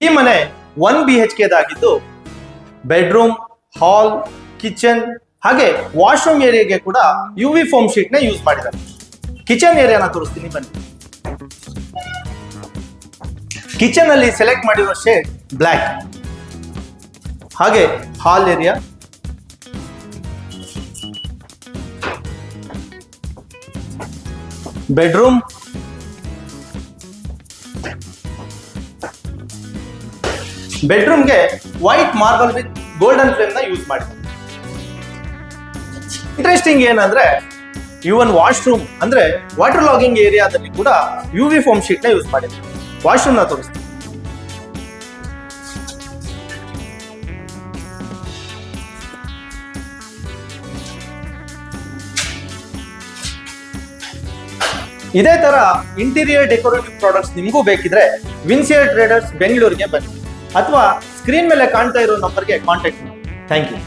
ಈ ಮನೆ 1 BHK ಆಗಿದ್ದು ಬೆಡ್ರೂಮ್, ಹಾಲ್, ಕಿಚನ್ ಹಾಗೆ ವಾಶ್ರೂಮ್ ಏರಿಯಾಗೆ ಕೂಡ UV ಫೋಮ್ ಶೀಟ್ ನ ಯೂಸ್ ಮಾಡಿದ್ದಾರೆ. ಕಿಚನ್ ಏರಿಯಾನ ತೋರಿಸ್ತೀನಿ ಬನ್ನಿ. ಕಿಚನ್ ಅಲ್ಲಿ ಸೆಲೆಕ್ಟ್ ಮಾಡಿರೋ ಶೇಡ್ ಬ್ಲ್ಯಾಕ್. ಹಾಗೆ ಹಾಲ್ ಏರಿಯಾ, ಬೆಡ್ರೂಮ್, ಬೆಡ್ರೂಮ್ಗೆ white marble with golden flame ನ ಯೂಸ್ ಮಾಡಿದ್ದಾರೆ. ಇಂಟ್ರೆಸ್ಟಿಂಗ್ ಏನಂದ್ರೆ ಇವನ್ ವಾಶ್ರೂಮ್ ಅಂದ್ರೆ ವಾಟರ್ ಲಾಗಿಂಗ್ ಏರಿಯಾದಲ್ಲಿ ಕೂಡ UV ಫೋಮ್ ಶೀಟ್ ನ ಯೂಸ್ ಮಾಡಿದ್ದಾರೆ. ವಾಶ್ರೂಮ್ ನ ತೋರಿಸ್ತೀನಿ. ಇದೇ ತರ ಇಂಟೀರಿಯರ್ ಡೆಕೋರೇಟಿವ್ ಪ್ರಾಡಕ್ಟ್ಸ್ ನಿಮಗೂ ಬೇಕಿದ್ರೆ ವಿನ್ಸಿಯರ್ ಟ್ರೇಡರ್ಸ್ ಬೆಂಗಳೂರಿಗೆ ಬನ್ನಿ ಅಥವಾ ಸ್ಕ್ರೀನ್ ಮೇಲೆ ಕಾಣ್ತಾ ಇರೋ ನಂಬರ್ಗೆ ಕಾಂಟ್ಯಾಕ್ಟ್ ಮಾಡಿ. Thank you.